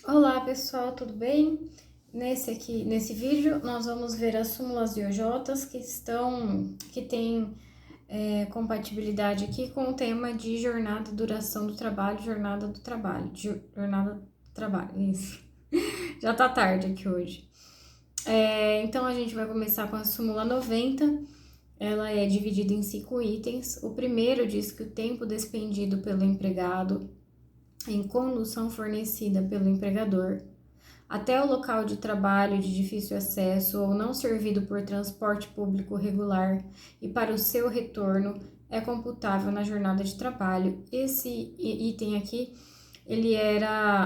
Olá pessoal, tudo bem? Nesse vídeo nós vamos ver as súmulas IOJs que têm compatibilidade aqui com o tema de jornada, duração do trabalho, jornada do trabalho, isso. Já tá tarde aqui hoje. Então a gente vai começar com a súmula 90. Ela é dividida em 5 itens. O primeiro diz que o tempo despendido pelo empregado em condução fornecida pelo empregador até o local de trabalho de difícil acesso ou não servido por transporte público regular e para o seu retorno é computável na jornada de trabalho. Esse item aqui, ele é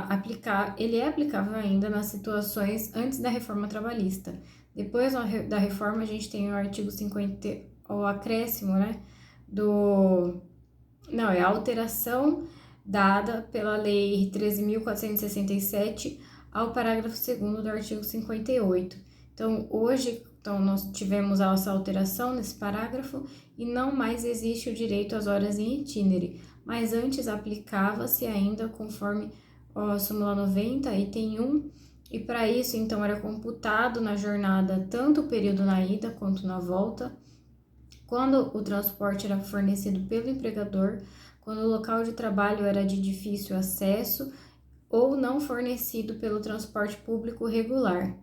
aplicável ainda nas situações antes da reforma trabalhista. Depois da reforma, a gente tem o artigo 50, o acréscimo, né, é a alteração dada pela Lei 13.467 ao parágrafo 2º do artigo 58. Então, hoje, nós tivemos essa alteração nesse parágrafo e não mais existe o direito às horas em itinere, mas antes aplicava-se ainda conforme a súmula 90, item 1, e para isso, então, era computado na jornada tanto o período na ida quanto na volta, quando o transporte era fornecido pelo empregador, quando o local de trabalho era de difícil acesso ou não fornecido pelo transporte público regular.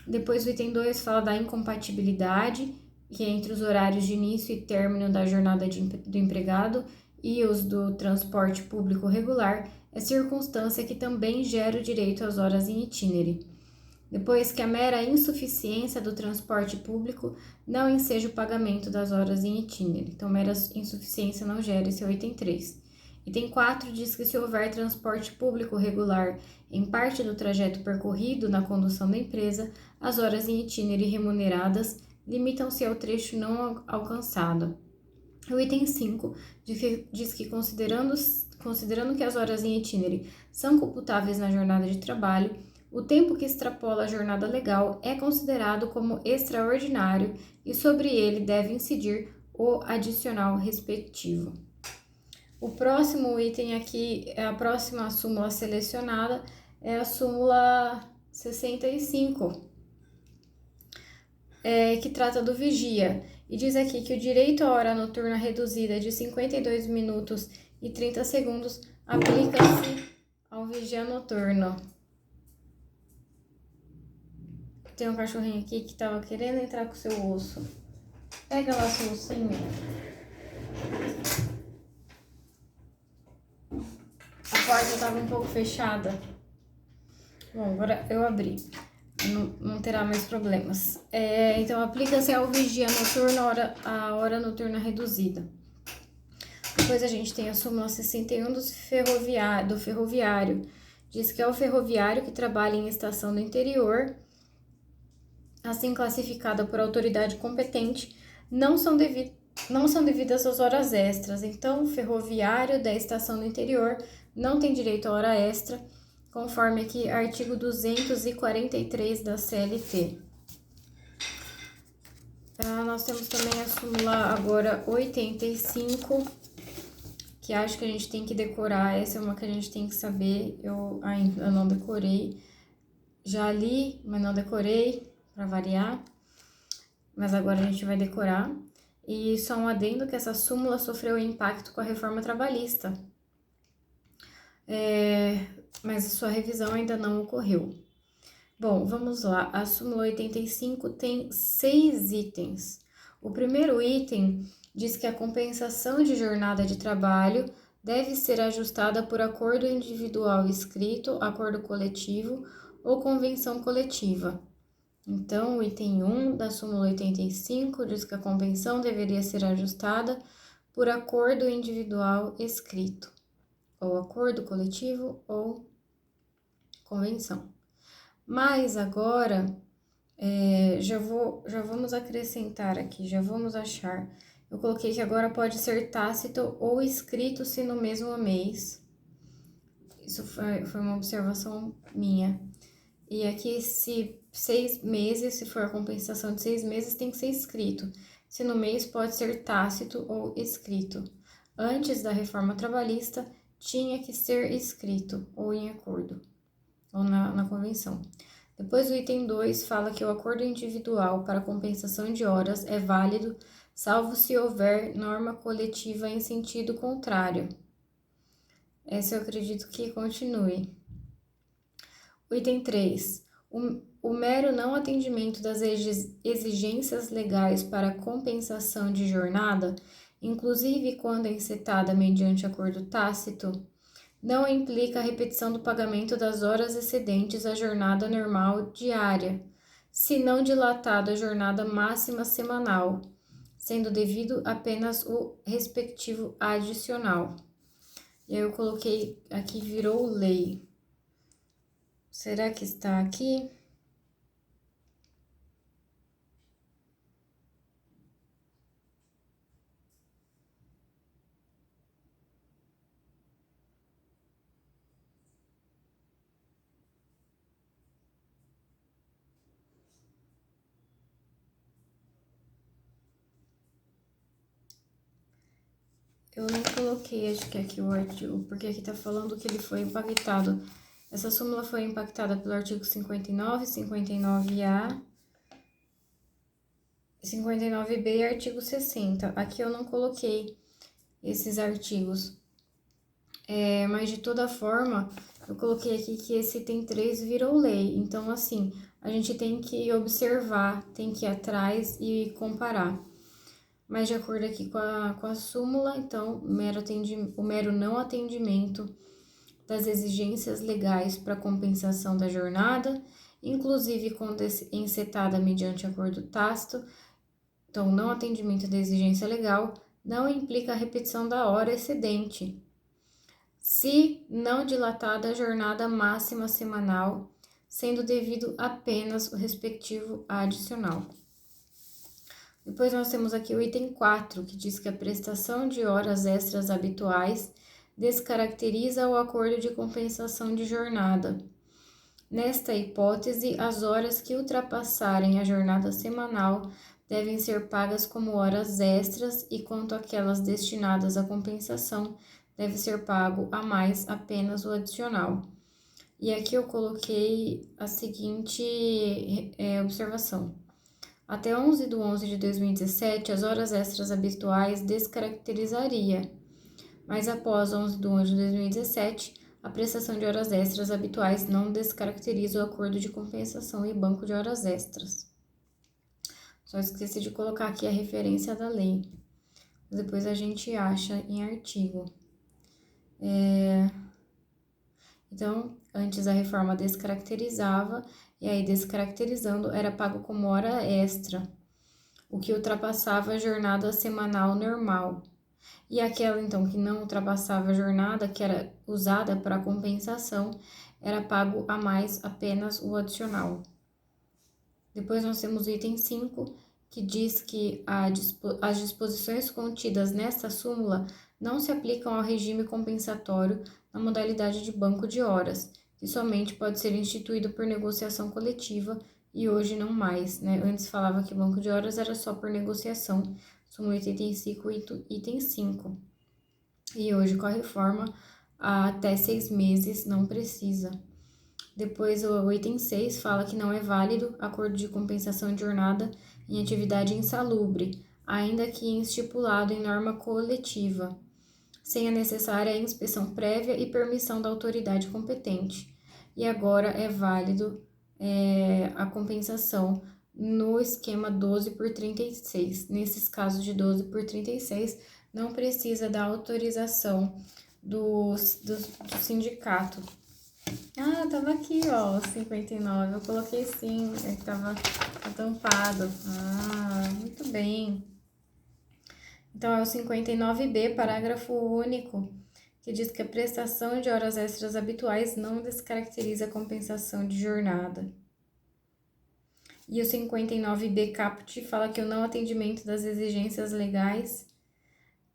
Depois o item 2 fala da incompatibilidade, que é entre os horários de início e término da jornada do empregado e os do transporte público regular, é circunstância que também gera o direito às horas em itinere. Depois que a mera insuficiência do transporte público não enseja o pagamento das horas em itinere. Então, mera insuficiência não gera, esse é o item 3. Item 4 diz que se houver transporte público regular em parte do trajeto percorrido na condução da empresa, as horas em itinere remuneradas limitam-se ao trecho não alcançado. O item 5 diz que considerando que as horas em itinere são computáveis na jornada de trabalho, o tempo que extrapola a jornada legal é considerado como extraordinário e sobre ele deve incidir o adicional respectivo. O próximo item aqui, a próxima súmula selecionada é a súmula 65, que trata do vigia. E diz aqui que o direito à hora noturna reduzida de 52 minutos e 30 segundos aplica-se ao vigia noturno. Tem um cachorrinho aqui que tava querendo entrar com o seu osso. Pega lá seu ossinho. A porta tava um pouco fechada. Bom, agora eu abri. Não terá mais problemas. Então, aplica-se ao vigia noturno a hora noturna reduzida. Depois a gente tem a súmula 61 do ferroviário. Diz que é o ferroviário que trabalha em estação do interior, assim classificada por autoridade competente, não são devidas às horas extras. Então, o ferroviário da estação do interior não tem direito à hora extra, conforme aqui artigo 243 da CLT. Nós temos também a súmula agora 85, que acho que a gente tem que decorar. Essa é uma que a gente tem que saber. Eu ainda não decorei. Já li, mas não decorei, para variar. Mas agora a gente vai decorar. E só um adendo que essa súmula sofreu impacto com a reforma trabalhista. Mas a sua revisão ainda não ocorreu. Bom, vamos lá. A súmula 85 tem 6 itens. O primeiro item diz que a compensação de jornada de trabalho deve ser ajustada por acordo individual escrito, acordo coletivo ou convenção coletiva. Então, o item 1 da súmula 85 diz que a compensação deveria ser ajustada por acordo individual escrito, ou acordo coletivo ou convenção. Mas agora, já vamos acrescentar aqui, já vamos achar. Eu coloquei que agora pode ser tácito ou escrito se no mesmo mês. Isso foi uma observação minha. E aqui, se 6 meses, se for a compensação de 6 meses, tem que ser escrito. Se no mês, pode ser tácito ou escrito. Antes da reforma trabalhista, tinha que ser escrito ou em acordo. ou na convenção. Depois o item 2 fala que o acordo individual para compensação de horas é válido, salvo se houver norma coletiva em sentido contrário. Essa eu acredito que continue. O item 3. O mero não atendimento das exigências legais para compensação de jornada, inclusive quando encetada mediante acordo tácito, não implica a repetição do pagamento das horas excedentes à jornada normal diária, se não dilatada a jornada máxima semanal, sendo devido apenas o respectivo adicional. E aí eu coloquei aqui, virou lei. Será que está aqui? Eu não coloquei, acho que aqui o artigo, porque aqui tá falando que ele foi impactado. Essa súmula foi impactada pelo artigo 59, 59A, 59B e artigo 60. Aqui eu não coloquei esses artigos. Mas de toda forma, eu coloquei aqui que esse item 3 virou lei. Então, assim, a gente tem que observar, tem que ir atrás e comparar. Mas de acordo aqui com a súmula, então, o mero não atendimento das exigências legais para compensação da jornada, inclusive quando encetada mediante acordo tácito, então, não atendimento da exigência legal, não implica a repetição da hora excedente, se não dilatada a jornada máxima semanal, sendo devido apenas o respectivo adicional. Depois nós temos aqui o item 4, que diz que a prestação de horas extras habituais descaracteriza o acordo de compensação de jornada. Nesta hipótese, as horas que ultrapassarem a jornada semanal devem ser pagas como horas extras e quanto àquelas destinadas à compensação, deve ser pago a mais apenas o adicional. E aqui eu coloquei a seguinte observação. Até 11/11/2017, as horas extras habituais descaracterizaria, mas após 11/11/2017, a prestação de horas extras habituais não descaracteriza o acordo de compensação e banco de horas extras. Só esqueci de colocar aqui a referência da lei. Depois a gente acha em artigo. Então, antes a reforma descaracterizava, e aí descaracterizando era pago como hora extra, o que ultrapassava a jornada semanal normal. E aquela, então, que não ultrapassava a jornada, que era usada para compensação, era pago a mais apenas o adicional. Depois nós temos o item 5, que diz que as disposições contidas nesta súmula não se aplicam ao regime compensatório na modalidade de banco de horas, que somente pode ser instituído por negociação coletiva e hoje não mais, né? Antes falava que banco de horas era só por negociação, súmula 85, item 5. E hoje, com a reforma, até 6 meses não precisa. Depois, o item 6 fala que não é válido acordo de compensação de jornada em atividade insalubre, ainda que estipulado em norma coletiva, sem a necessária inspeção prévia e permissão da autoridade competente. E agora é válido a compensação no esquema 12/36. Nesses casos de 12/36, não precisa da autorização do sindicato. Ah, tava aqui, ó, 59. Eu coloquei sim, é que tava tampado. Ah, muito bem. Então, é o 59B, parágrafo único, que diz que a prestação de horas extras habituais não descaracteriza a compensação de jornada. E o 59B caput fala que o não atendimento das exigências legais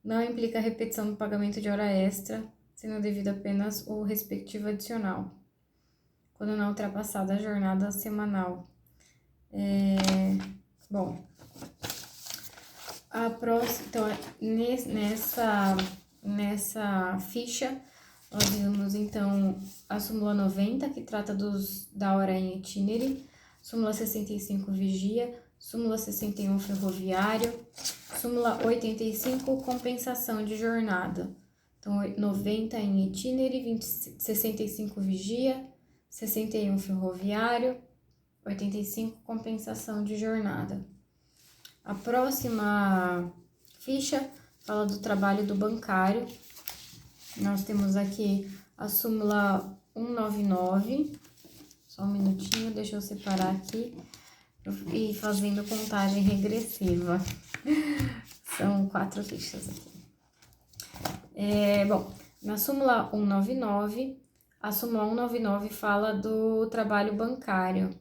não implica a repetição do pagamento de hora extra, sendo devido apenas o respectivo adicional, quando não ultrapassada a jornada semanal. Bom, a próxima, então, nessa ficha, Nós vimos, então, a súmula 90, que trata da hora em itinere, súmula 65, vigia, súmula 61, ferroviário, súmula 85, compensação de jornada. Então, 90 em itinere, 65, vigia, 61, ferroviário, 85, compensação de jornada. A próxima ficha fala do trabalho do bancário. Nós temos aqui a súmula 199, só um minutinho, deixa eu separar aqui e fazendo contagem regressiva. São 4 fichas aqui. Bom, na súmula 199, a súmula 199 fala do trabalho bancário.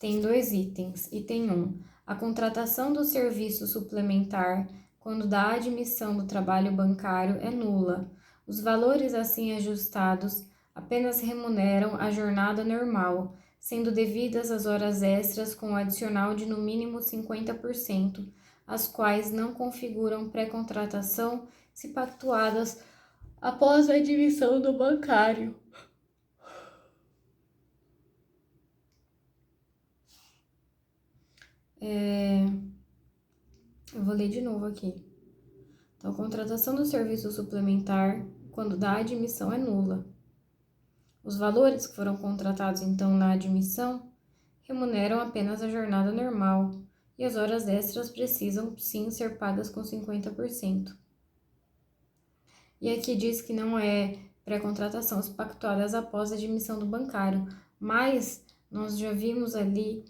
Tem 2 itens. Item 1, a contratação do serviço suplementar quando da admissão do trabalho bancário é nula. Os valores assim ajustados apenas remuneram a jornada normal, sendo devidas as horas extras com o adicional de no mínimo 50%, as quais não configuram pré-contratação se pactuadas após a admissão do bancário. Eu vou ler de novo aqui. Então, a contratação do serviço suplementar, quando da admissão, é nula. Os valores que foram contratados, então, na admissão, remuneram apenas a jornada normal, e as horas extras precisam, sim, ser pagas com 50%. E aqui diz que não é pré-contratação se pactuadas após a admissão do bancário, mas nós já vimos ali,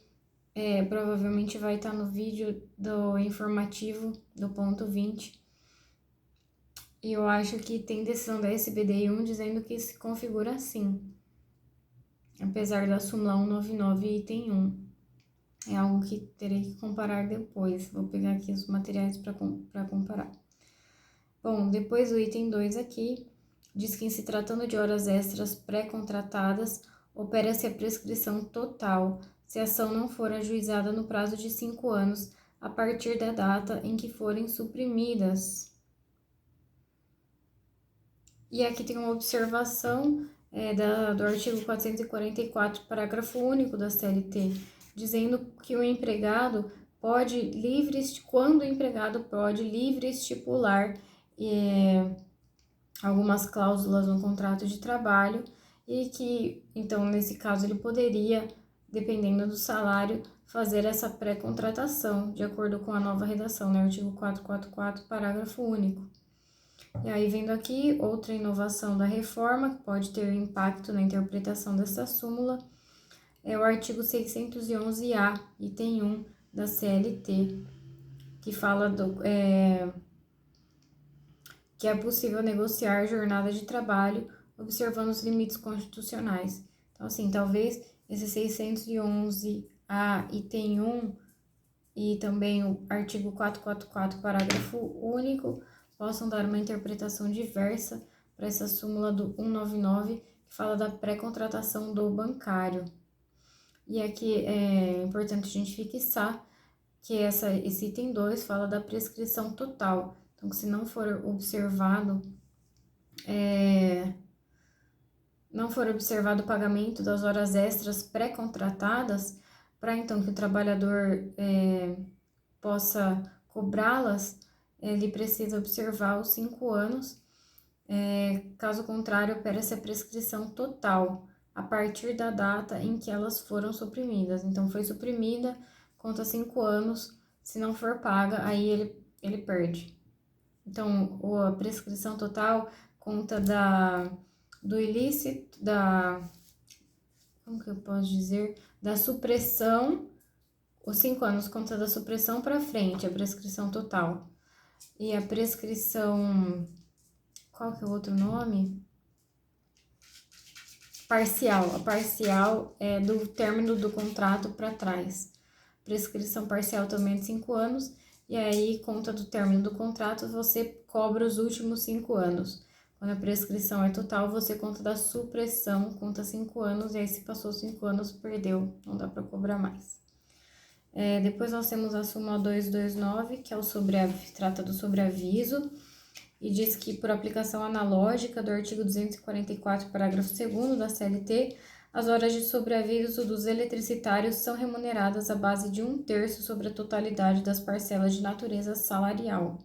provavelmente vai estar no vídeo do informativo do ponto 20, e eu acho que tem decisão da SBDI1 dizendo que se configura assim, apesar da súmula 199 item 1. É algo que terei que comparar depois. Vou pegar aqui os materiais para comparar. Bom, depois do item 2 aqui, diz que em se tratando de horas extras pré-contratadas, opera-se a prescrição total, se a ação não for ajuizada no prazo de 5 anos, a partir da data em que forem suprimidas. E aqui tem uma observação do artigo 444, parágrafo único da CLT, dizendo que o empregado pode quando o empregado pode livre estipular algumas cláusulas no contrato de trabalho e que, então, nesse caso, ele poderia, dependendo do salário, fazer essa pré-contratação, de acordo com a nova redação, né? Artigo 444, parágrafo único. E aí, vendo aqui, outra inovação da reforma, que pode ter impacto na interpretação dessa súmula, é o artigo 611-A, item 1 da CLT, que fala que é possível negociar jornada de trabalho observando os limites constitucionais. Então, assim, talvez esse 611-A, item 1, e também o artigo 444, parágrafo único, possam dar uma interpretação diversa para essa súmula do 199, que fala da pré-contratação do bancário. E aqui é importante a gente fixar que esse item 2 fala da prescrição total. Então, se não for observado o pagamento das horas extras pré-contratadas, para então que o trabalhador possa cobrá-las, ele precisa observar os 5 anos, caso contrário, opera-se a prescrição total, a partir da data em que elas foram suprimidas. Então, foi suprimida, conta 5 anos, se não for paga, aí ele perde. Então, a prescrição total conta do ilícito, como que eu posso dizer? Da supressão, os 5 anos conta da supressão para frente, a prescrição total. E a prescrição, qual que é o outro nome? Parcial. A parcial é do término do contrato para trás. Prescrição parcial também é de 5 anos. E aí, conta do término do contrato, você cobra os últimos 5 anos. Quando a prescrição é total, você conta da supressão, conta 5 anos, e aí se passou 5 anos, perdeu, não dá para cobrar mais. Depois nós temos a súmula 229, que é trata do sobreaviso, e diz que, por aplicação analógica do artigo 244, parágrafo 2º da CLT, as horas de sobreaviso dos eletricitários são remuneradas à base de 1/3 sobre a totalidade das parcelas de natureza salarial.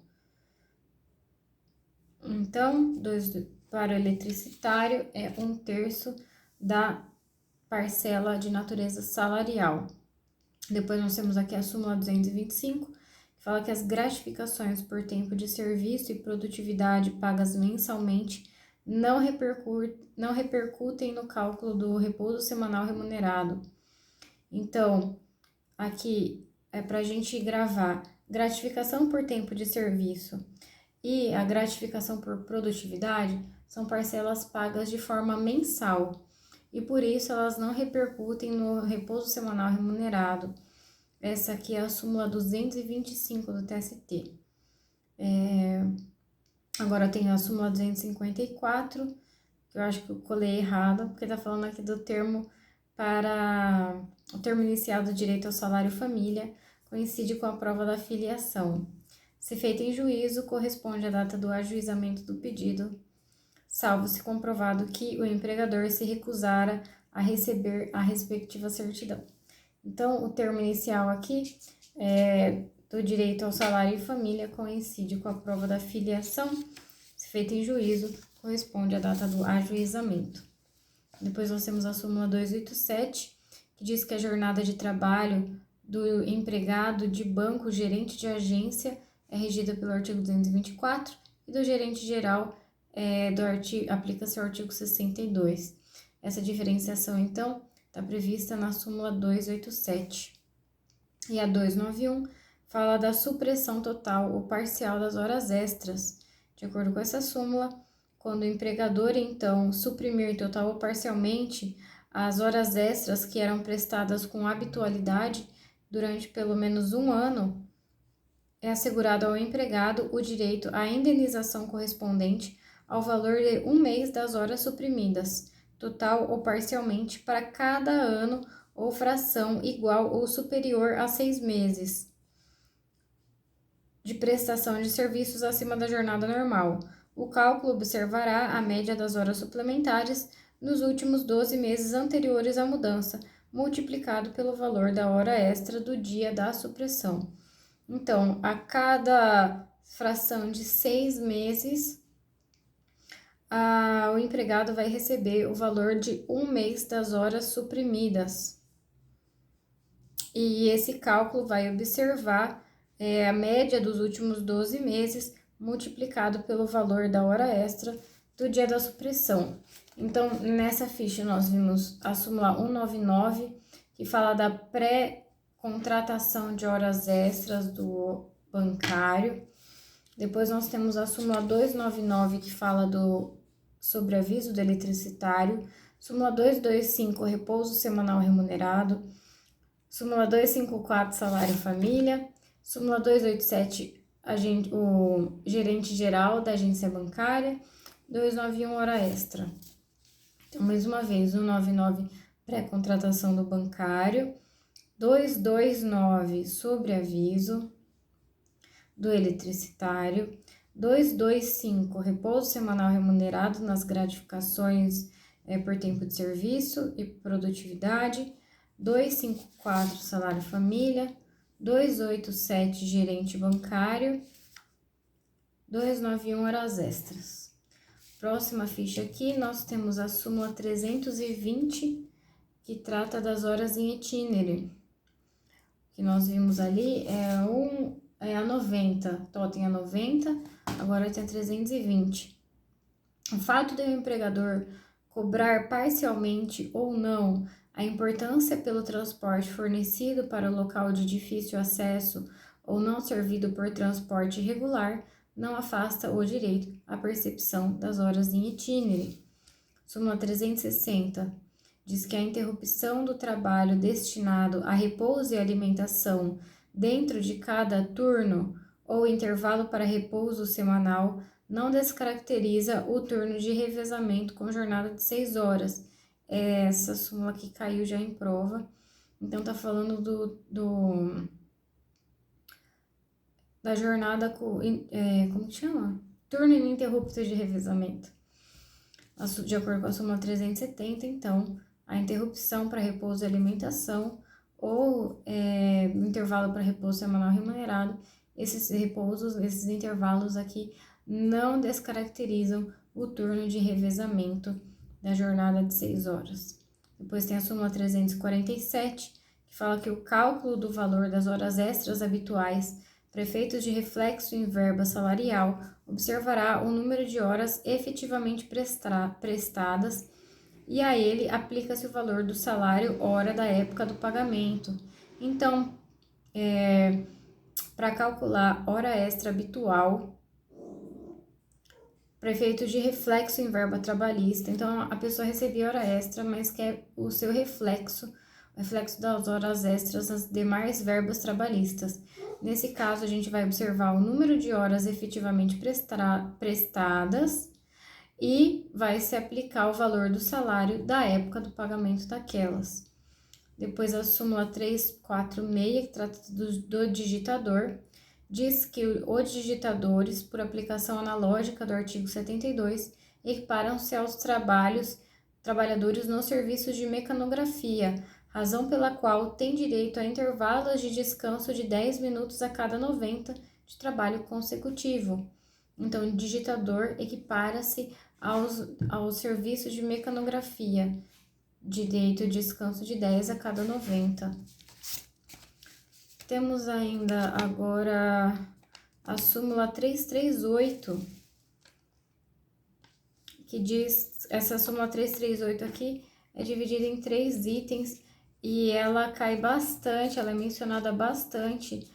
Então, para o eletricitário é 1/3 da parcela de natureza salarial. Depois nós temos aqui a súmula 225, que fala que as gratificações por tempo de serviço e produtividade pagas mensalmente não repercutem no cálculo do repouso semanal remunerado. Então, aqui é para a gente gravar gratificação por tempo de serviço e a gratificação por produtividade são parcelas pagas de forma mensal e por isso elas não repercutem no repouso semanal remunerado. Essa aqui é a súmula 225 do TST. Agora tem a súmula 254, que eu acho que eu colei errado, porque tá falando aqui do termo para o termo inicial do direito ao salário família, coincide com a prova da filiação. Se feita em juízo, corresponde à data do ajuizamento do pedido, salvo se comprovado que o empregador se recusara a receber a respectiva certidão. Então, o termo inicial aqui do direito ao salário e família coincide com a prova da filiação, se feita em juízo, corresponde à data do ajuizamento. Depois nós temos a súmula 287, que diz que a jornada de trabalho do empregado de banco gerente de agência é regida pelo artigo 224 e do gerente geral aplica-se o artigo 62. Essa diferenciação, então, está prevista na súmula 287. E a 291 fala da supressão total ou parcial das horas extras. De acordo com essa súmula, quando o empregador, então, suprimir total ou parcialmente as horas extras que eram prestadas com habitualidade durante pelo menos um ano, é assegurado ao empregado o direito à indenização correspondente ao valor de 1 mês das horas suprimidas, total ou parcialmente, para cada ano ou fração igual ou superior a 6 meses de prestação de serviços acima da jornada normal. O cálculo observará a média das horas suplementares nos últimos 12 meses anteriores à mudança, multiplicado pelo valor da hora extra do dia da supressão. Então, a cada fração de 6 meses, o empregado vai receber o valor de 1 mês das horas suprimidas. E esse cálculo vai observar a média dos últimos 12 meses multiplicado pelo valor da hora extra do dia da supressão. Então, nessa ficha nós vimos a súmula 199, que fala da pré-contratação de horas extras do bancário. Depois nós temos a súmula 299, que fala do sobreaviso do eletricitário. Súmula 225, repouso semanal remunerado. Súmula 254, salário família. Súmula 287, o gerente geral da agência bancária. 291, hora extra. Então, mais uma vez, 199, pré-contratação do bancário. 229, sobreaviso do eletricitário. 225, repouso semanal remunerado nas gratificações por tempo de serviço e produtividade. 254, salário família. 287, gerente bancário. 291, horas extras. Próxima ficha aqui, nós temos a súmula 320, que trata das horas em itinere. O que nós vimos ali é a 90, então tem a 90, agora tem a 320. O fato de o empregador cobrar parcialmente ou não a importância pelo transporte fornecido para o local de difícil acesso ou não servido por transporte regular não afasta o direito à percepção das horas em itinere. Súmula 360 diz que a interrupção do trabalho destinado a repouso e alimentação dentro de cada turno ou intervalo para repouso semanal não descaracteriza o turno de revezamento com jornada de 6 horas. Essa súmula que caiu já em prova. Então, tá falando da jornada, como que chama? turno ininterrupto de revezamento. De acordo com a súmula 370, então, a interrupção para repouso e alimentação ou intervalo para repouso semanal remunerado, esses repousos, esses intervalos aqui não descaracterizam o turno de revezamento da jornada de 6 horas. Depois tem a súmula 347, que fala que o cálculo do valor das horas extras habituais para efeitos de reflexo em verba salarial observará o número de horas efetivamente prestadas e a ele aplica-se o valor do salário hora da época do pagamento. Então, para calcular hora extra habitual, para efeito de reflexo em verba trabalhista, então a pessoa recebia hora extra, mas quer o seu reflexo das horas extras nas demais verbas trabalhistas. Nesse caso, a gente vai observar o número de horas efetivamente prestadas e vai se aplicar o valor do salário da época do pagamento daquelas. Depois a súmula 346, que trata do digitador, diz que os digitadores, por aplicação analógica do artigo 72, equiparam-se aos trabalhadores nos serviços de mecanografia, razão pela qual tem direito a intervalos de descanso de 10 minutos a cada 90 de trabalho consecutivo. Então, o digitador equipara-se aos serviços de mecanografia, direito de descanso de 10 a cada 90. Temos ainda agora a súmula 338, que diz, essa súmula 338 aqui é dividida em 3 itens e ela cai bastante, ela é mencionada bastante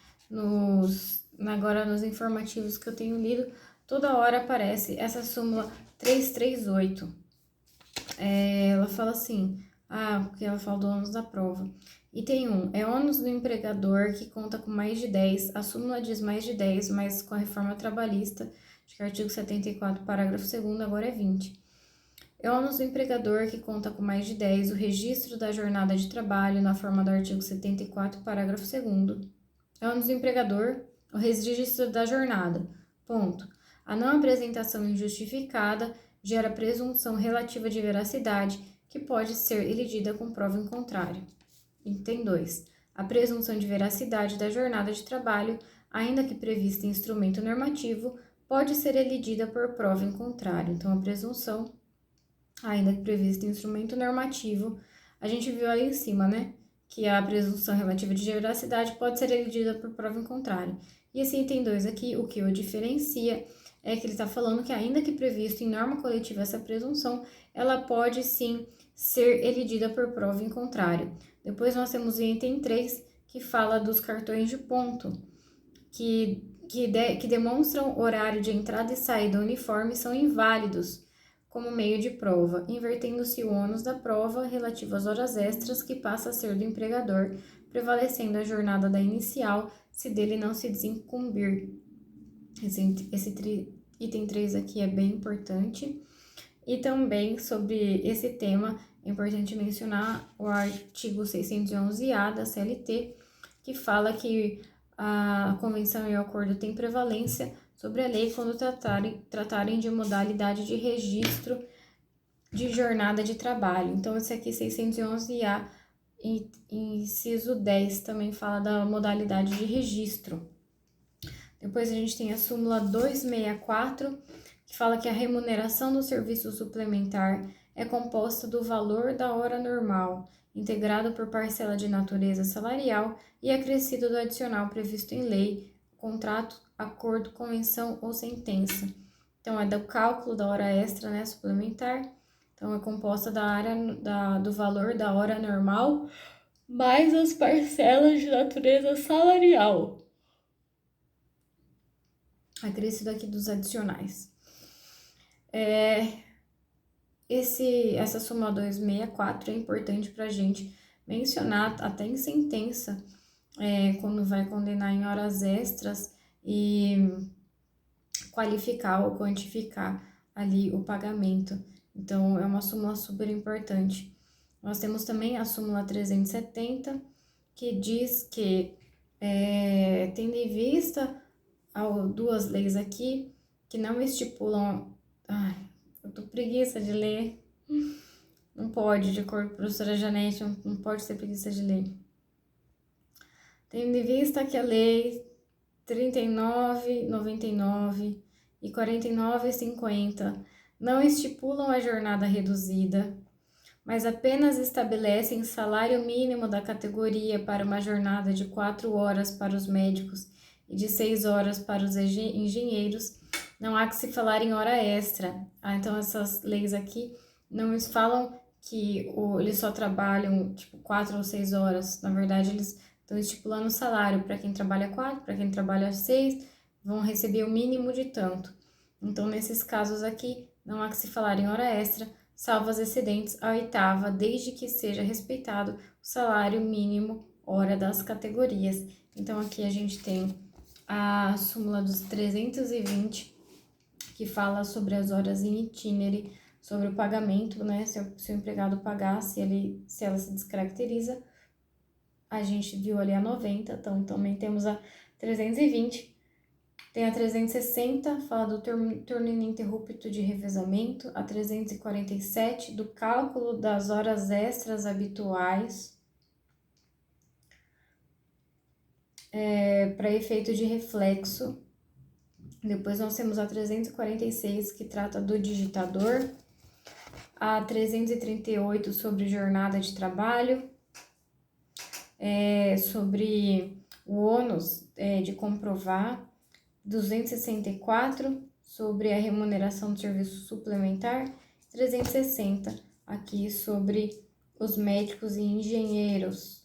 agora nos informativos que eu tenho lido, toda hora aparece essa súmula 338. Ela fala assim, porque ela fala do ônus da prova. Item 1, é ônus do empregador que conta com mais de 10, a súmula diz mais de 10, mas com a reforma trabalhista, acho que é o artigo 74, parágrafo 2º, agora é 20. É ônus do empregador que conta com mais de 10 o registro da jornada de trabalho na forma do artigo 74, parágrafo 2º. É ônus do empregador o registro da jornada. Ponto. A não apresentação injustificada gera presunção relativa de veracidade que pode ser eligida com prova em contrário. Item 2. A presunção de veracidade da jornada de trabalho, ainda que prevista em instrumento normativo, pode ser eligida por prova em contrário. Então, a presunção, ainda que prevista em instrumento normativo, a gente viu ali em cima, né? Que a presunção relativa de veracidade pode ser eligida por prova em contrário. E esse item 2 aqui, o que o diferencia é que ele está falando que, ainda que previsto em norma coletiva essa presunção, ela pode sim ser eligida por prova em contrário. Depois nós temos o item 3, que fala dos cartões de ponto, que demonstram horário de entrada e saída uniforme, são inválidos como meio de prova, invertendo-se o ônus da prova relativo às horas extras, que passa a ser do empregador, prevalecendo a jornada da inicial, se dele não se desincumbir. Esse item 3 aqui é bem importante. E também sobre esse tema, é importante mencionar o artigo 611-A da CLT, que fala que a convenção e o acordo têm prevalência sobre a lei quando tratarem de modalidade de registro de jornada de trabalho. Então, esse aqui, 611-A, inciso 10, também fala da modalidade de registro. Depois a gente tem a súmula 264, que fala que a remuneração do serviço suplementar é composta do valor da hora normal, integrado por parcela de natureza salarial e acrescido do adicional previsto em lei, contrato, acordo, convenção ou sentença. Então, é do cálculo da hora extra, né, suplementar. Então, é composta do valor da hora normal mais as parcelas de natureza salarial, acrescido aqui dos adicionais. Essa súmula 264 é importante para a gente mencionar até em sentença, quando vai condenar em horas extras e qualificar ou quantificar ali o pagamento. Então, é uma súmula super importante. Nós temos também a súmula 370, que diz que, tendo em vista duas leis aqui, que não estipulam... Ai, eu tô preguiça de ler. Não pode, de acordo com a professora Janete, não pode ter preguiça de ler. Tendo em vista que a lei 39,99 e 49,50 não estipulam a jornada reduzida, mas apenas estabelecem salário mínimo da categoria para uma jornada de 4 horas para os médicos e de 6 horas para os engenheiros, não há que se falar em hora extra. Então essas leis aqui não falam que eles só trabalham tipo 4 ou 6 horas, na verdade eles estão estipulando o salário para quem trabalha 4, para quem trabalha 6, vão receber o mínimo de tanto. Então nesses casos aqui não há que se falar em hora extra, salvo as excedentes à oitava, desde que seja respeitado o salário mínimo hora das categorias. Então aqui a gente tem a súmula dos 320, que fala sobre as horas em itinere, sobre o pagamento, né? Se o empregado pagar, se ela se descaracteriza. A gente viu ali a 90, então também temos a 320. Tem a 360, fala do turno ininterrupto de revezamento. A 347, do cálculo das horas extras habituais para efeito de reflexo. Depois nós temos a 346, que trata do digitador. A 338, sobre jornada de trabalho. Sobre o ônus de comprovar. 264, sobre a remuneração do serviço suplementar. 360, aqui sobre os médicos e engenheiros.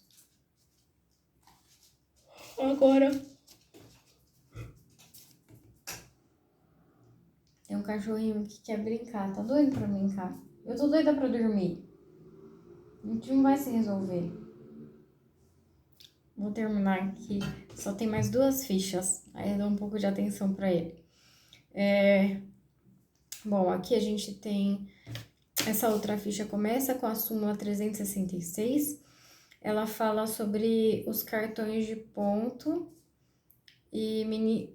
Agora, tem um cachorrinho que quer brincar, tá doido pra brincar. Eu tô doida pra dormir. A gente não vai se resolver. Vou terminar aqui. Só tem mais 2 fichas. Aí eu dou um pouco de atenção pra ele. Bom, aqui a gente tem... Essa outra ficha começa com a súmula 366. Ela fala sobre os cartões de ponto e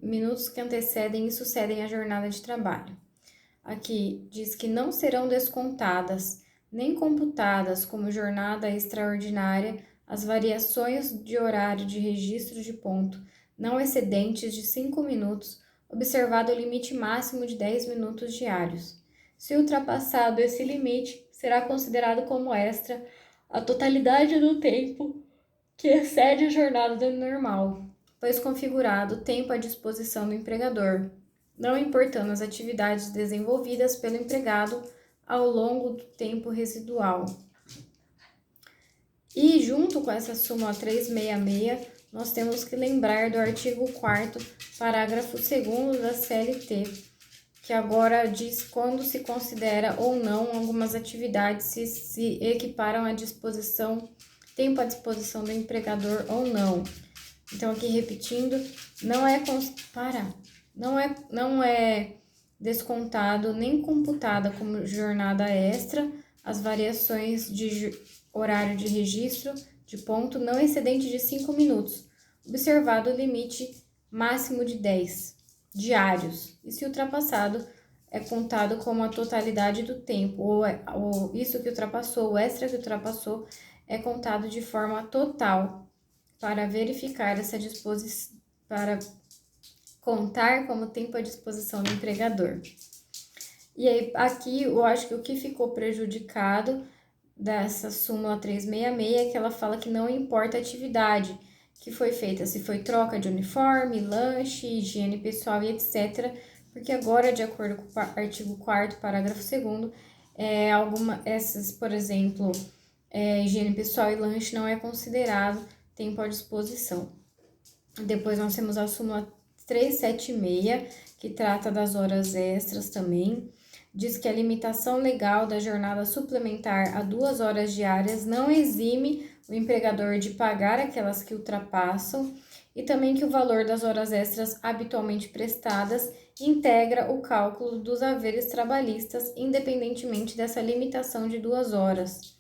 minutos que antecedem e sucedem a jornada de trabalho. Aqui diz que não serão descontadas nem computadas como jornada extraordinária as variações de horário de registro de ponto não excedentes de 5 minutos, observado o limite máximo de 10 minutos diários. Se ultrapassado esse limite, será considerado como extra a totalidade do tempo que excede a jornada normal, pois configurado o tempo à disposição do empregador, não importando as atividades desenvolvidas pelo empregado ao longo do tempo residual. E junto com essa súmula 366, nós temos que lembrar do artigo 4º, parágrafo 2º da CLT, que agora diz quando se considera ou não algumas atividades se equiparam à disposição, tempo à disposição do empregador ou não. Então, aqui repetindo, não é descontado nem computada como jornada extra as variações de horário de registro de ponto não excedente de 5 minutos, observado o limite máximo de 10 diários, e se ultrapassado, é contado como a totalidade do tempo, ou isso que ultrapassou, o extra que ultrapassou, é contado de forma total, para verificar essa disposição, para contar como tempo à disposição do empregador. E aí, aqui, eu acho que o que ficou prejudicado dessa súmula 366 é que ela fala que não importa a atividade que foi feita, se foi troca de uniforme, lanche, higiene pessoal e etc. Porque agora, de acordo com o artigo 4º, parágrafo 2º, essas, por exemplo, higiene pessoal e lanche não é considerado tempo à disposição. Depois nós temos a súmula 376, que trata das horas extras também. Diz que a limitação legal da jornada suplementar a 2 horas diárias não exime o empregador de pagar aquelas que ultrapassam e também que o valor das horas extras habitualmente prestadas integra o cálculo dos haveres trabalhistas, independentemente dessa limitação de 2 horas.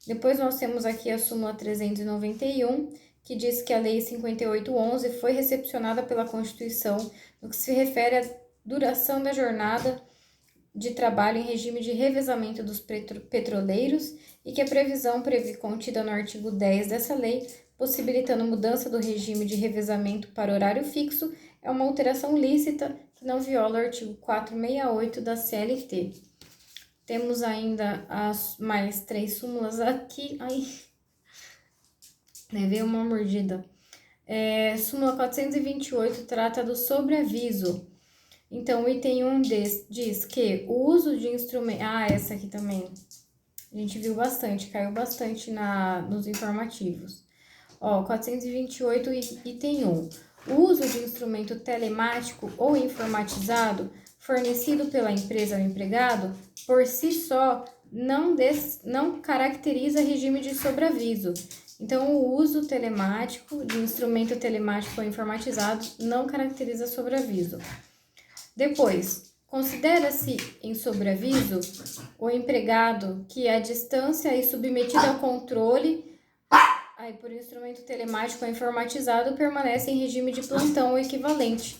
Depois nós temos aqui a súmula 391, que diz que a Lei 5811 foi recepcionada pela Constituição no que se refere duração da jornada de trabalho em regime de revezamento dos petroleiros e que a previsão contida no artigo 10 dessa lei, possibilitando mudança do regime de revezamento para horário fixo, é uma alteração lícita que não viola o artigo 468 da CLT. Temos ainda mais 3 súmulas aqui. Ai, levei uma mordida. Súmula 428 trata do sobreaviso. Então, o item 1 diz que o uso de instrumento... essa aqui também. A gente viu bastante, caiu bastante nos informativos. 428, item 1. O uso de instrumento telemático ou informatizado fornecido pela empresa ao empregado, por si só, não caracteriza regime de sobreaviso. Então, o uso telemático, de instrumento telemático ou informatizado, não caracteriza sobreaviso. Depois, considera-se em sobreaviso o empregado que, à distância e submetido ao controle por instrumento telemático ou informatizado, permanece em regime de plantão ou equivalente,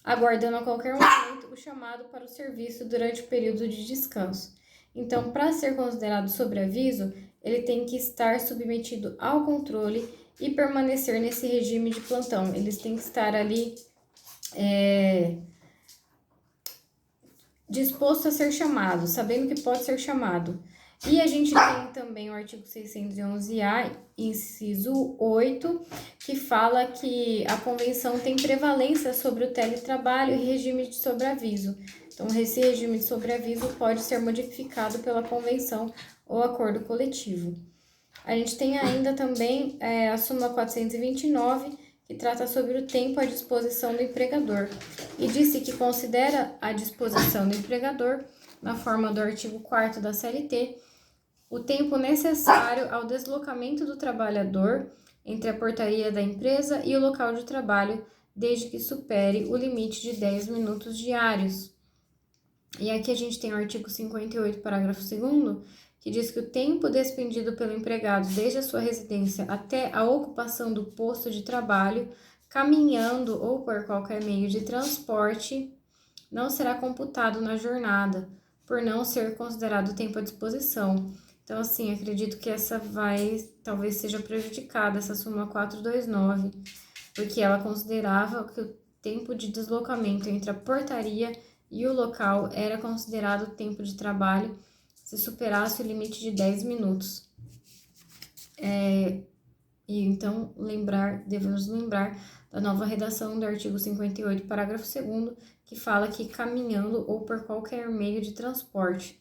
aguardando a qualquer momento o chamado para o serviço durante o período de descanso. Então, para ser considerado sobreaviso, ele tem que estar submetido ao controle e permanecer nesse regime de plantão. Eles têm que estar ali disposto a ser chamado, sabendo que pode ser chamado. E a gente tem também o artigo 611-A, inciso 8, que fala que a convenção tem prevalência sobre o teletrabalho e regime de sobreaviso. Então, esse regime de sobreaviso pode ser modificado pela convenção ou acordo coletivo. A gente tem ainda também a súmula 429, que trata sobre o tempo à disposição do empregador, e disse que considera à disposição do empregador, na forma do artigo 4º da CLT, o tempo necessário ao deslocamento do trabalhador entre a portaria da empresa e o local de trabalho, desde que supere o limite de 10 minutos diários. E aqui a gente tem o artigo 58, parágrafo 2º, que diz que o tempo despendido pelo empregado desde a sua residência até a ocupação do posto de trabalho, caminhando ou por qualquer meio de transporte, não será computado na jornada, por não ser considerado tempo à disposição. Então, assim, acredito que talvez seja prejudicada, essa súmula 429, porque ela considerava que o tempo de deslocamento entre a portaria e o local era considerado tempo de trabalho se superasse o limite de 10 minutos. E então, devemos lembrar da nova redação do artigo 58, parágrafo 2º, que fala que caminhando ou por qualquer meio de transporte.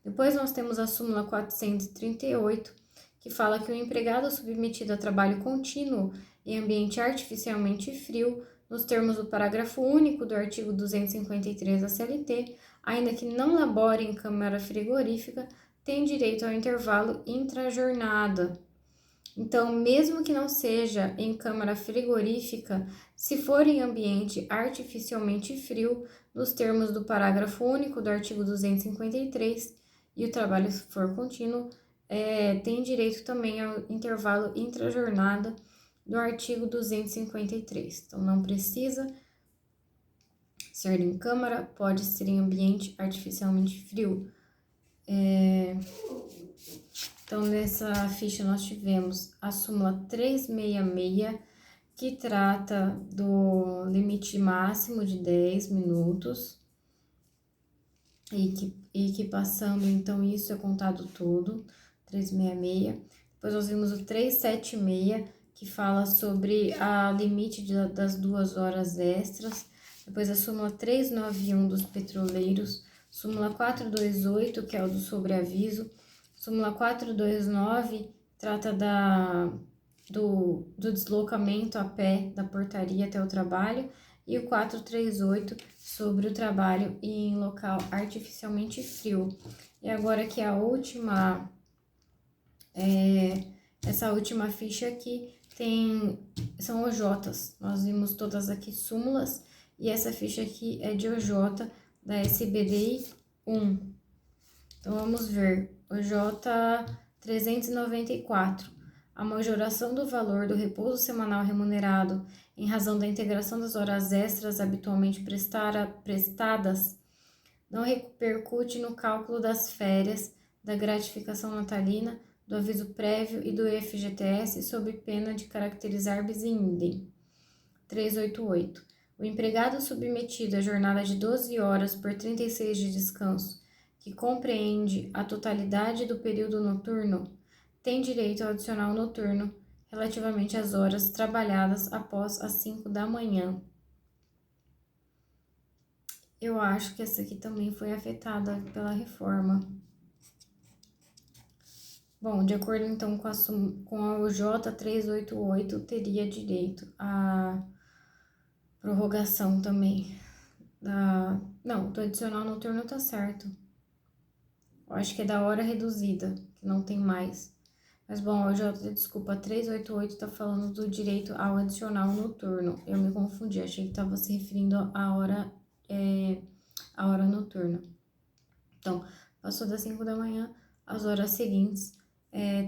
Depois nós temos a súmula 438, que fala que o empregado submetido a trabalho contínuo em ambiente artificialmente frio, nos termos do parágrafo único do artigo 253 da CLT, ainda que não labore em câmara frigorífica, tem direito ao intervalo intrajornada. Então, mesmo que não seja em câmara frigorífica, se for em ambiente artificialmente frio, nos termos do parágrafo único do artigo 253, e o trabalho for contínuo, tem direito também ao intervalo intrajornada do artigo 253. Então, não precisa ser em câmara, pode ser em ambiente artificialmente frio. Então, nessa ficha nós tivemos a súmula 366, que trata do limite máximo de 10 minutos, e que passando, então, isso é contado tudo, 366. Depois nós vimos o 376, que fala sobre a limite das 2 horas extras. Depois a súmula 391 dos petroleiros, súmula 428, que é o do sobreaviso, súmula 429 trata do deslocamento a pé da portaria até o trabalho, e o 438 sobre o trabalho em local artificialmente frio. E agora que a última, essa última ficha aqui são OJs. Nós vimos todas aqui súmulas, e essa ficha aqui é de OJ da SBDI 1. Então, vamos ver. OJ 394. a majoração do valor do repouso semanal remunerado em razão da integração das horas extras habitualmente prestadas não repercute no cálculo das férias, da gratificação natalina, do aviso prévio e do FGTS sob pena de caracterizar bis in idem. 388. O empregado submetido à jornada de 12 horas por 36 de descanso, que compreende a totalidade do período noturno, tem direito ao adicional noturno relativamente às horas trabalhadas após as 5 da manhã. Eu acho que essa aqui também foi afetada pela reforma. Bom, de acordo então com a UJ 388, teria direito à prorrogação também. Não, do adicional noturno tá certo. Eu acho que é da hora reduzida, que não tem mais. Mas bom, a UJ, desculpa, 388 tá falando do direito ao adicional noturno. Eu me confundi, achei que tava se referindo à hora noturna. Então, passou das 5 da manhã, as horas seguintes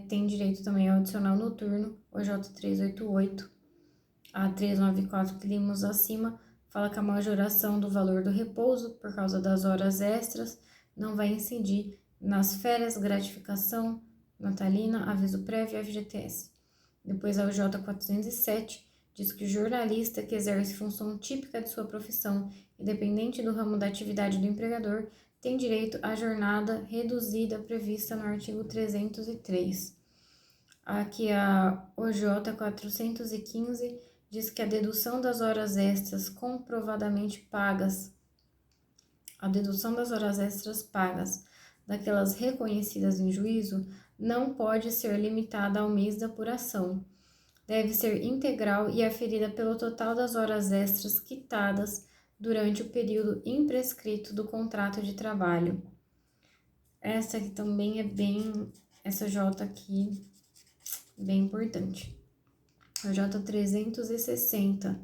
tem direito também ao adicional noturno, OJ 388. A 394 que vimos acima fala que a majoração do valor do repouso por causa das horas extras não vai incidir nas férias, gratificação natalina, aviso prévio e FGTS. Depois a OJ 407 diz que o jornalista que exerce função típica de sua profissão, independente do ramo da atividade do empregador, tem direito à jornada reduzida prevista no artigo 303. Aqui a OJ 415 diz que a dedução das horas extras comprovadamente pagas, daquelas reconhecidas em juízo, não pode ser limitada ao mês da apuração. Deve ser integral e aferida pelo total das horas extras quitadas durante o período imprescrito do contrato de trabalho. Essa aqui também essa J aqui, bem importante. A J 360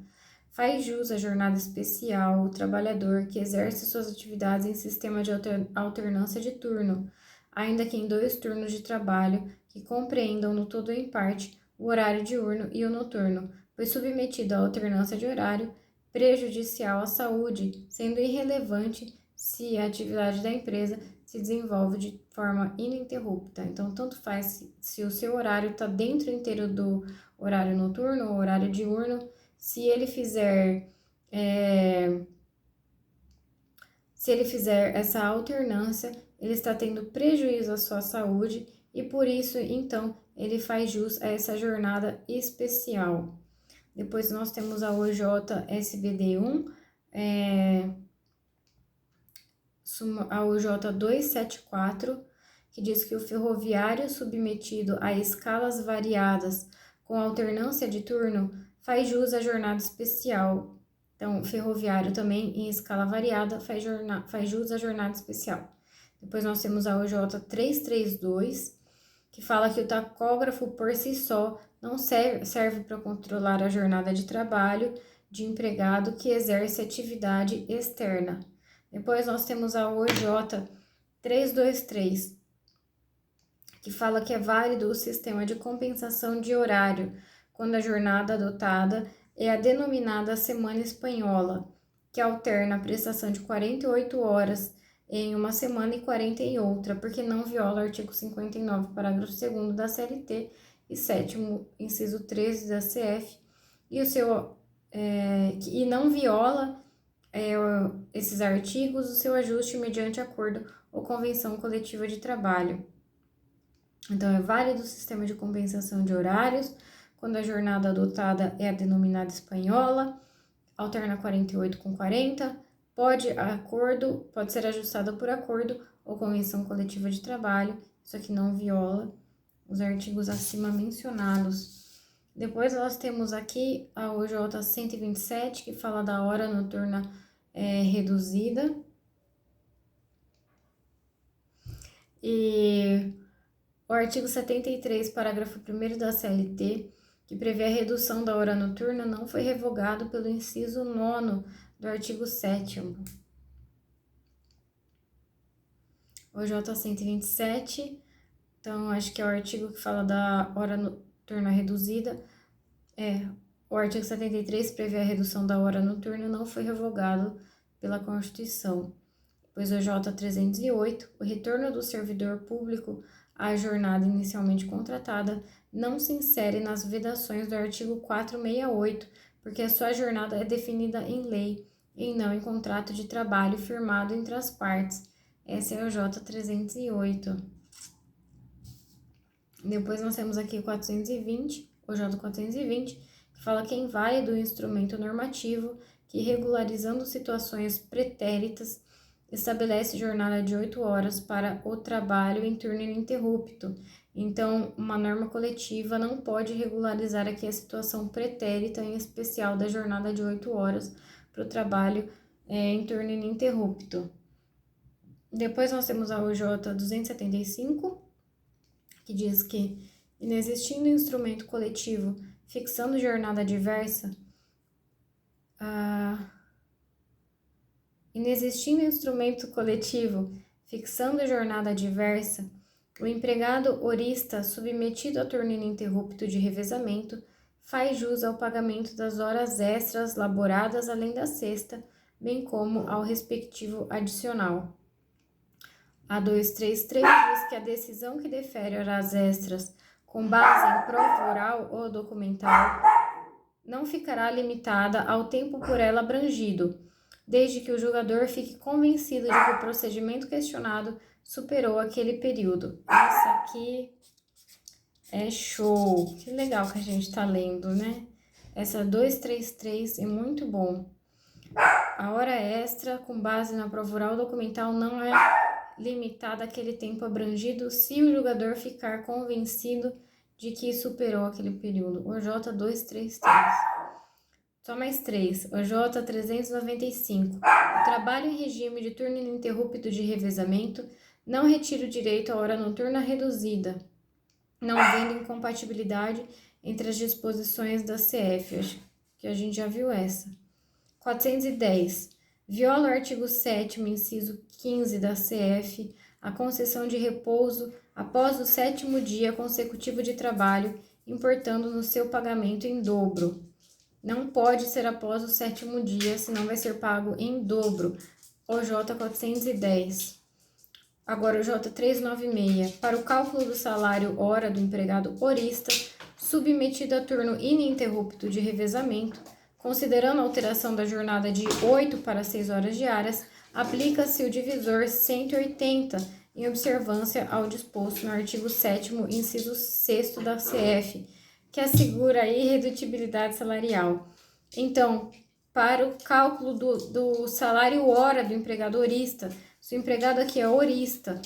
faz jus à jornada especial o trabalhador que exerce suas atividades em sistema de alternância de turno, ainda que em 2 turnos de trabalho que compreendam no todo ou em parte o horário diurno e o noturno, pois submetido à alternância de horário prejudicial à saúde, sendo irrelevante se a atividade da empresa se desenvolve de forma ininterrupta. Então, tanto faz se o seu horário está dentro inteiro do horário noturno ou horário diurno, se ele fizer essa alternância, ele está tendo prejuízo à sua saúde e por isso, então, ele faz jus a essa jornada especial. Depois nós temos a OJ SBD1, a OJ 274, que diz que o ferroviário submetido a escalas variadas com alternância de turno faz jus à jornada especial. Então, ferroviário também em escala variada faz jus à jornada especial. Depois nós temos a OJ 332, que fala que o tacógrafo por si só não serve para controlar a jornada de trabalho de empregado que exerce atividade externa. Depois nós temos a OJ 323, que fala que é válido o sistema de compensação de horário quando a jornada adotada é a denominada semana espanhola, que alterna a prestação de 48 horas em uma semana e 40 em outra, porque não viola o artigo 59, parágrafo 2º da CLT e 7º, inciso 13 da CF, e não viola esses artigos o seu ajuste mediante acordo ou convenção coletiva de trabalho. Então, é válido o sistema de compensação de horários quando a jornada adotada é a denominada espanhola, alterna 48 com 40, pode ser ajustada por acordo ou convenção coletiva de trabalho, isso aqui não viola os artigos acima mencionados. Depois nós temos aqui a OJ 127, que fala da hora noturna reduzida. E o artigo 73, parágrafo 1º da CLT, que prevê a redução da hora noturna, não foi revogado pelo inciso 9º do artigo 7º. OJ 127, então acho que é o artigo que fala da hora noturna reduzida. O artigo 73 prevê a redução da hora noturna, não foi revogado pela Constituição. Pois o J 308, o retorno do servidor público à jornada inicialmente contratada não se insere nas vedações do artigo 468, porque a sua jornada é definida em lei e não em contrato de trabalho firmado entre as partes. Essa é o J 308. Depois nós temos aqui o 420, o J 420, que fala que é inválido o instrumento normativo que, regularizando situações pretéritas, estabelece jornada de 8 horas para o trabalho em turno ininterrupto. Então, uma norma coletiva não pode regularizar aqui a situação pretérita, em especial da jornada de 8 horas para o trabalho em turno ininterrupto. Depois nós temos a OJ 275, que diz que, inexistindo instrumento coletivo fixando jornada diversa, Inexistindo instrumento coletivo fixando jornada diversa, o empregado horista submetido a turno ininterrupto de revezamento faz jus ao pagamento das horas extras laboradas além da sexta, bem como ao respectivo adicional. A 233 diz que a decisão que defere horas extras com base em prova oral ou documental não ficará limitada ao tempo por ela abrangido, desde que o julgador fique convencido de que o procedimento questionado superou aquele período. Isso aqui é show! Que legal que a gente tá lendo, né? Essa 233 é muito bom. A hora extra, com base na prova oral documental, não é limitada àquele tempo abrangido se o julgador ficar convencido de que superou aquele período. O J 233. Só mais 3. O J 395. O trabalho em regime de turno ininterrupto de revezamento não retira o direito à hora noturna reduzida, não havendo incompatibilidade entre as disposições da CF. Acho que a gente já viu essa. 410. Viola o artigo 7º, inciso 15 da CF, a concessão de repouso após o 7º dia consecutivo de trabalho, importando no seu pagamento em dobro. Não pode ser após o 7º dia, senão vai ser pago em dobro. O J 410. Agora o J 396. Para o cálculo do salário hora do empregado horista, submetido a turno ininterrupto de revezamento, considerando a alteração da jornada de 8 para 6 horas diárias, aplica-se o divisor 180, em observância ao disposto no artigo 7º, inciso 6º da CF, que assegura a irredutibilidade salarial. Então, para o cálculo do salário hora do empregado horista, se o empregado aqui é horista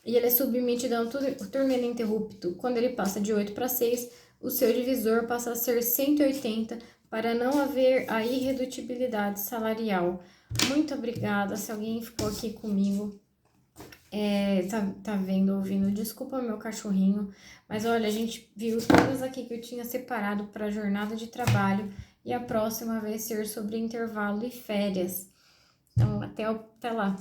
e ele é submetido a um turno ininterrupto, quando ele passa de 8 para 6, o seu divisor passa a ser 180 para não haver a irredutibilidade salarial. Muito obrigada. Se alguém ficou aqui comigo, tá vendo, ouvindo, desculpa meu cachorrinho, mas olha, a gente viu todas aqui que eu tinha separado para jornada de trabalho e a próxima vai ser sobre intervalo e férias. Então, até lá.